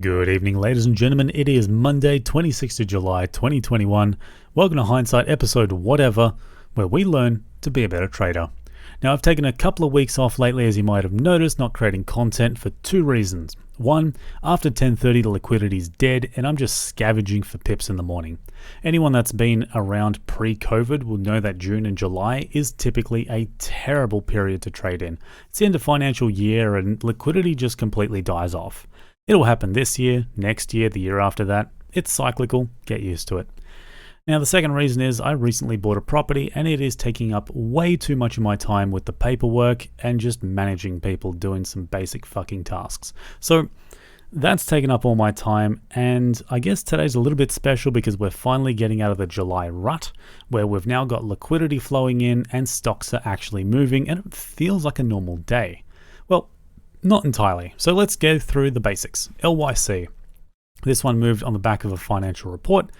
Good evening, ladies and gentlemen. It is Monday, 26th of July, 2021. Welcome to Hindsight episode whatever, where we learn to be a better trader. Now, I've taken a couple of weeks off lately, as you might have noticed, not creating content for two reasons. One, after 10:30, the liquidity is dead, and I'm just scavenging for pips in the morning. Anyone that's been around pre-COVID will know that June and July is typically a terrible period to trade in. It's the end of financial year, and liquidity just completely dies off. It'll happen this year, next year, the year after that. It's cyclical. Get used to it. Now, the second reason is I recently bought a property and it is taking up way too much of my time with the paperwork and just managing people doing some basic fucking tasks. So that's taken up all my time, and I guess today's a little bit special because we're finally getting out of the July rut where we've now got liquidity flowing in and stocks are actually moving and it feels like a normal day. Well, not entirely. So let's go through the basics. LYC. This one moved on the back of a financial report.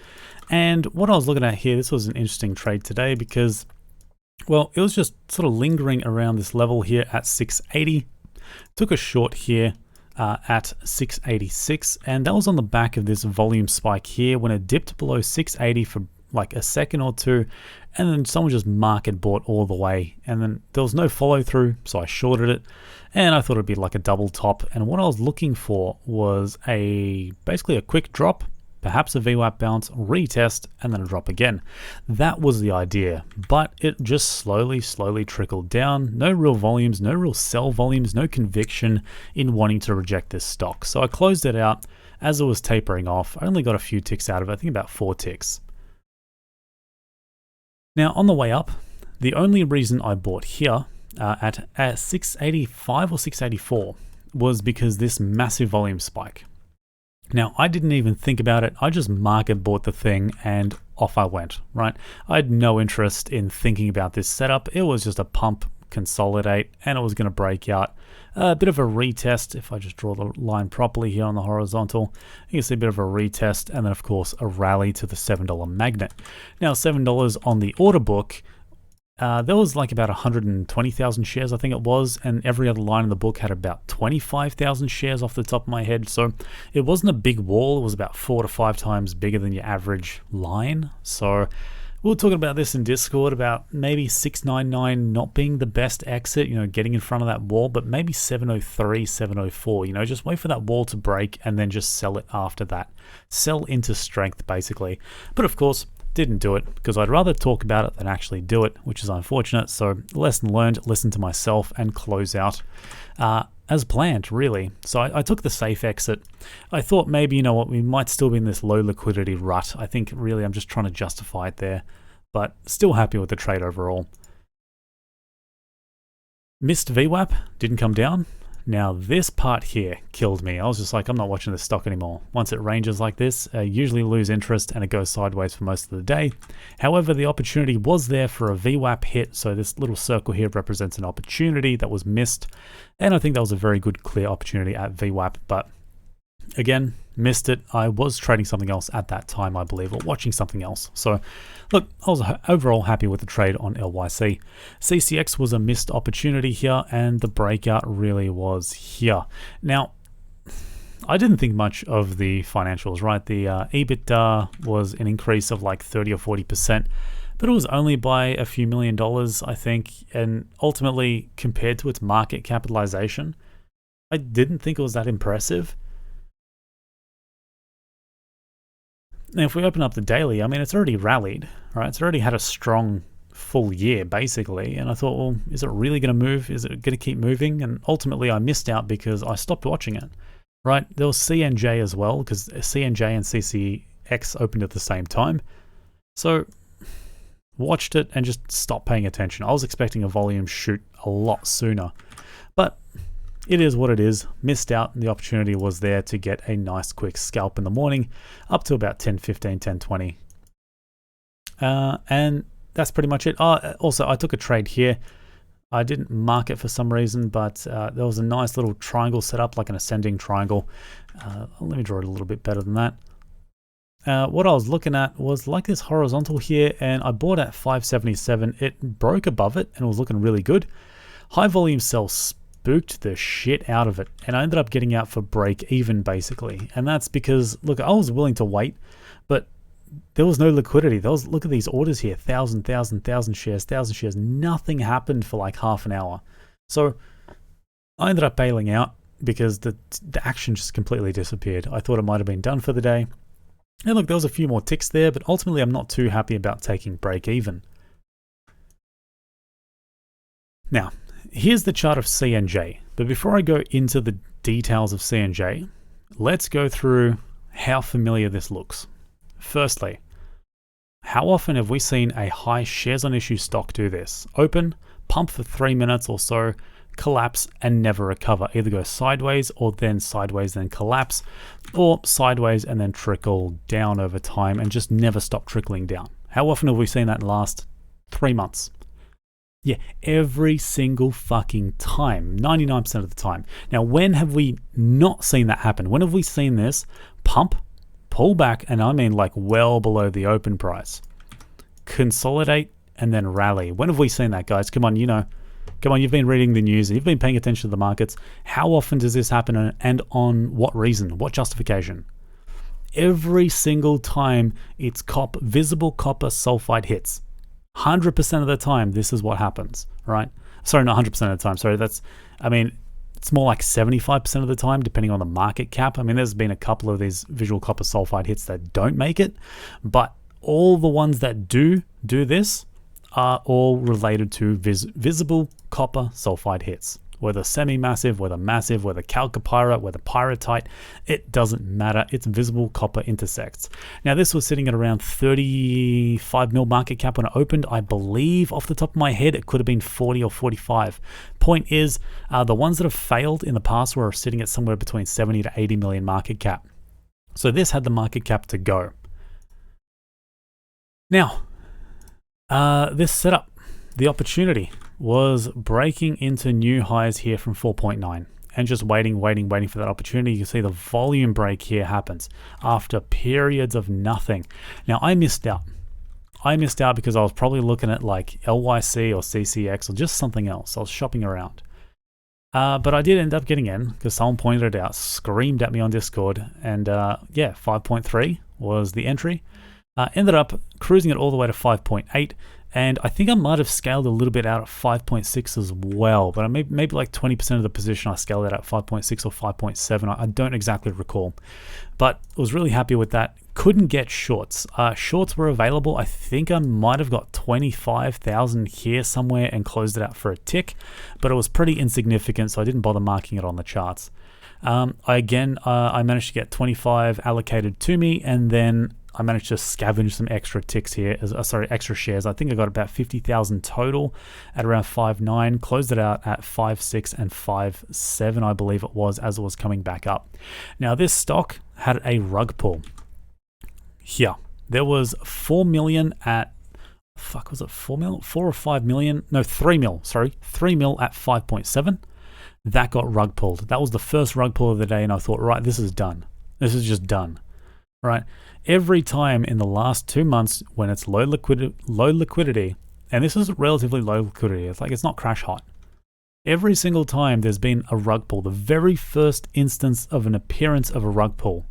And what I was looking at here, this was an interesting trade today because, well, it was just sort of lingering around this level here at 680. Took a short here at 686. And that was on the back of this volume spike here when it dipped below 680 for like a second or two, and then someone just market bought all the way, and then there was no follow through, so I shorted it, and I thought it'd be like a double top. And what I was looking for was basically a quick drop, perhaps a VWAP bounce, retest, and then a drop again. That was the idea, but it just slowly trickled down. No real volumes, no real sell volumes, no conviction in wanting to reject this stock. So I closed it out as it was tapering off. I only got a few ticks out of it, I think about 4 ticks. Now, on the way up, the only reason I bought here at 685 or 684 was because this massive volume spike. Now, I didn't even think about it. I just market bought the thing and off I went, right? I had no interest in thinking about this setup. It was just a pump, consolidate, and it was going to break out. A bit of a retest. If I just draw the line properly here on the horizontal, you can see a bit of a retest, and then of course a rally to the $7 magnet. Now, $7 on the order book, there was like about 120,000 shares, I think it was, and every other line in the book had about 25,000 shares off the top of my head. So it wasn't a big wall. It was about 4 to 5 times bigger than your average line. So we were talking about this in Discord about maybe 699 not being the best exit, getting in front of that wall, but maybe 703, 704, just wait for that wall to break and then just sell it after that. Sell into strength, basically. But of course, didn't do it because I'd rather talk about it than actually do it, which is unfortunate. So lesson learned, listen to myself and close out as planned, really. So I took the safe exit. I thought maybe, we might still be in this low liquidity rut. I think really I'm just trying to justify it there, but still happy with the trade overall. Missed VWAP, didn't come down. Now this part here killed me. I was just like, I'm not watching this stock anymore. Once it ranges like this, I usually lose interest and it goes sideways for most of the day. However, the opportunity was there for a VWAP hit. So this little circle here represents an opportunity that was missed. And I think that was a very good, clear opportunity at VWAP. But again, missed it. I was trading something else at that time, I believe, or watching something else. So look, I was overall happy with the trade on LYC. CCX was a missed opportunity here, and the breakout really was here. Now, I didn't think much of the financials, right? The EBITDA was an increase of like 30 or 40%, but it was only by a few $1 million, I think. And ultimately, compared to its market capitalization, I didn't think it was that impressive. Now, if we open up the daily, I mean, it's already rallied, right? It's already had a strong full year, basically. And I thought, well, is it really going to move? Is it going to keep moving? And ultimately, I missed out because I stopped watching it, right? There was CNJ as well, because CNJ and CCX opened at the same time. So watched it and just stopped paying attention. I was expecting a volume shoot a lot sooner, but it is what it is. Missed out, and the opportunity was there to get a nice quick scalp in the morning up to about 10.15, 10.20. And that's pretty much it. Also, I took a trade here. I didn't mark it for some reason, but there was a nice little triangle set up, like an ascending triangle. Let me draw it a little bit better than that. What I was looking at was like this horizontal here, and I bought at 577. It broke above it and it was looking really good. High volume sell spooked the shit out of it, and I ended up getting out for break even basically. And that's because, look, I was willing to wait, but there was no liquidity. Look at these orders here, 1,000 shares, nothing happened for like half an hour. So I ended up bailing out because the action just completely disappeared. I thought it might have been done for the day. And look, there was a few more ticks there, but ultimately I'm not too happy about taking break even. Now, here's the chart of CNJ. But before I go into the details of CNJ, let's go through how familiar this looks. Firstly, how often have we seen a high shares on issue stock do this? Open, pump for 3 minutes or so, collapse and never recover. Either go sideways or then sideways, then collapse, or sideways and then trickle down over time and just never stop trickling down. How often have we seen that in the last 3 months? Yeah, every single fucking time, 99% of the time. Now, when have we not seen that happen? When have we seen this pump, pull back, and I mean like well below the open price, consolidate, and then rally? When have we seen that, guys? Come on, you've been reading the news, you've been paying attention to the markets. How often does this happen, and on what reason? What justification? Every single time it's visible copper sulfide hits. 100% of the time, this is what happens, right? Sorry, not 100% of the time. Sorry, it's more like 75% of the time, depending on the market cap. I mean, there's been a couple of these visual copper sulfide hits that don't make it, but all the ones that do this are all related to visible copper sulfide hits. Whether semi-massive, whether massive, whether chalcopyrite, whether pyrrhotite, it doesn't matter. It's visible copper intersects. Now, this was sitting at around 35 mil market cap when it opened. I believe, off the top of my head, it could have been 40 or 45. Point is, the ones that have failed in the past were sitting at somewhere between 70 to 80 million market cap. So this had the market cap to go. Now, this setup, the opportunity was breaking into new highs here from 4.9 and just waiting for that opportunity. You can see the volume break here happens after periods of nothing. Now, I missed out. Because I was probably looking at like LYC or CCX or just something else. I was shopping around. But I did end up getting in because someone pointed it out, screamed at me on Discord, and 5.3 was the entry. Ended up cruising it all the way to 5.8. And I think I might have scaled a little bit out at 5.6 as well, but maybe like 20% of the position I scaled it at 5.6 or 5.7. I don't exactly recall, but I was really happy with that. Couldn't get shorts. Shorts were available. I think I might have got 25,000 here somewhere and closed it out for a tick, but it was pretty insignificant, so I didn't bother marking it on the charts. I managed to get 25 allocated to me, and then I managed to scavenge some extra ticks here, extra shares. I think I got about 50,000 total at around 5.9, closed it out at 5.6 and 5.7, I believe it was, as it was coming back up. Now, this stock had a rug pull. Here, there was 4 million at, was it 4 mil? 4 or 5 million? No, 3 mil, sorry. 3 mil at 5.7. That got rug pulled. That was the first rug pull of the day, and I thought, right, this is done. This is just done, right? Every time in the last 2 months when it's low liquidity, and this is relatively low liquidity, it's not crash hot. Every single time there's been a rug pull, the very first instance of an appearance of a rug pull,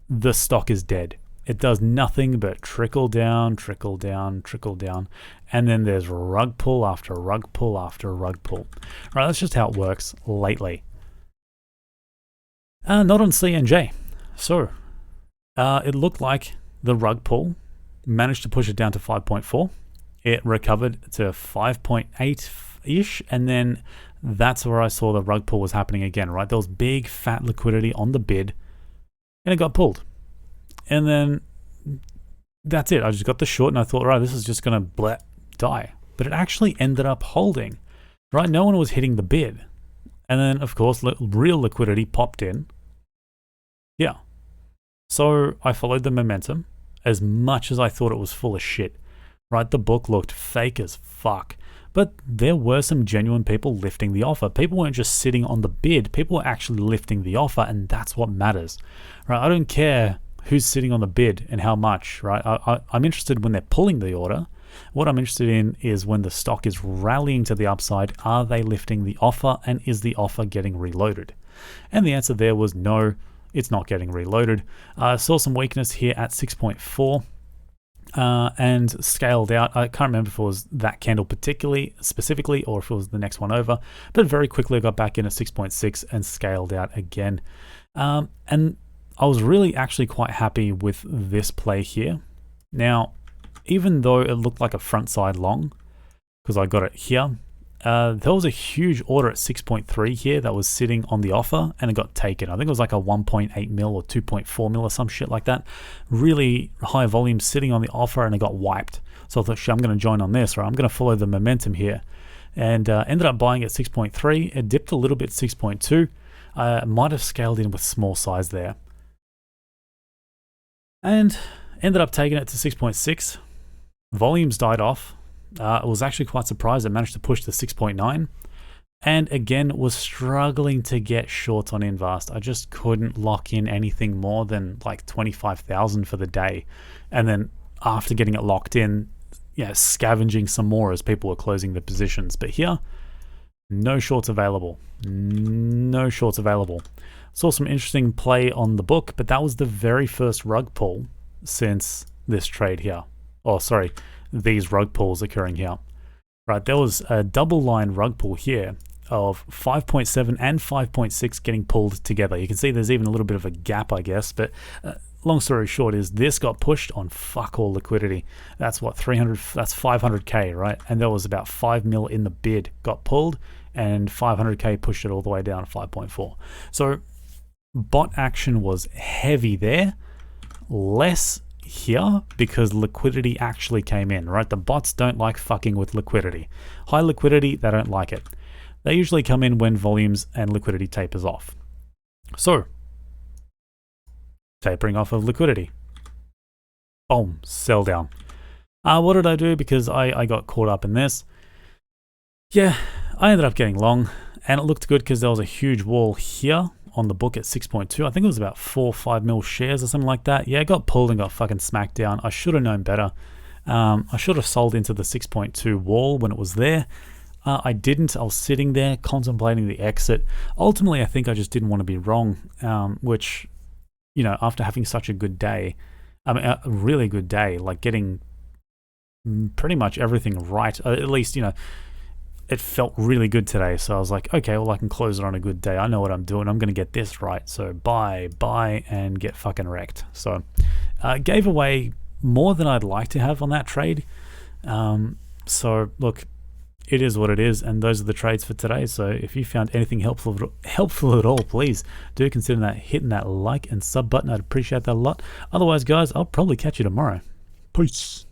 the stock is dead. It does nothing but trickle down, and then there's rug pull after rug pull after rug pull. Right, that's just how it works lately. Not on CNJ. So, it looked like the rug pull managed to push it down to 5.4. It recovered to 5.8-ish, and then that's where I saw the rug pull was happening again, right? There was big fat liquidity on the bid, and it got pulled. And then that's it. I just got the short, and I thought, right, this is just going to die. But it actually ended up holding, right? No one was hitting the bid. And then, of course, real liquidity popped in. Yeah. So I followed the momentum as much as I thought it was full of shit, right? The book looked fake as fuck, but there were some genuine people lifting the offer. People weren't just sitting on the bid. People were actually lifting the offer, and that's what matters, right? I don't care who's sitting on the bid and how much, right? I'm interested when they're pulling the order, What I'm interested in is when the stock is rallying to the upside, are they lifting the offer, and is the offer getting reloaded? And the answer there was no, it's not getting reloaded. Saw some weakness here at 6.4. And scaled out. I can't remember if it was that candle specifically, or if it was the next one over, but very quickly I got back in at 6.6 and scaled out again. And I was really actually quite happy with this play here. Now, even though it looked like a front side long, because I got it here, there was a huge order at 6.3 here that was sitting on the offer, and it got taken. I think it was like a 1.8 mil or 2.4 mil or some shit like that. Really high volume sitting on the offer, and it got wiped. So I thought, shit, I'm going to join on this, right? I'm going to follow the momentum here. And ended up buying at 6.3. It dipped a little bit, 6.2. Might have scaled in with small size there. And ended up taking it to 6.6. Volumes died off. I was actually quite surprised it managed to push to 6.9, and again was struggling to get short on Invast. I just couldn't lock in anything more than like 25,000 for the day, and then after getting it locked in, yeah, scavenging some more as people were closing the positions. But here, no shorts available. No shorts available. Saw some interesting play on the book, but that was the very first rug pull since this trade here. Oh, sorry. These rug pulls occurring here. Right, there was a double line rug pull here of 5.7 and 5.6 getting pulled together. You can see there's even a little bit of a gap, I guess, but long story short is this got pushed on fuck all liquidity. That's what, 300, that's 500k, right? And there was about 5 mil in the bid got pulled, and 500k pushed it all the way down to 5.4. So bot action was heavy there, less here because liquidity actually came in, right? The bots don't like fucking with liquidity. High liquidity, they don't like it. They usually come in when volumes and liquidity tapers off. So, tapering off of liquidity. Boom, sell down. What did I do? Because I got caught up in this. Yeah, I ended up getting long, and it looked good because there was a huge wall here on the book at 6.2. I think it was about 4 or 5 mil shares or something like that. Yeah, it got pulled and got fucking smacked down. I should have known better. I should have sold into the 6.2 wall when it was there. I didn't. I was sitting there contemplating the exit. Ultimately, I think I just didn't want to be wrong, which, you know, after having such a good day, I mean, a really good day, like getting pretty much everything right, at least, you know, it felt really good today. So I was like, okay, well, I can close it on a good day. I know what I'm doing. I'm going to get this right. So buy, and get fucking wrecked. So gave away more than I'd like to have on that trade. So look, it is what it is. And those are the trades for today. So if you found anything helpful at all, please do consider hitting that like and sub button. I'd appreciate that a lot. Otherwise, guys, I'll probably catch you tomorrow. Peace.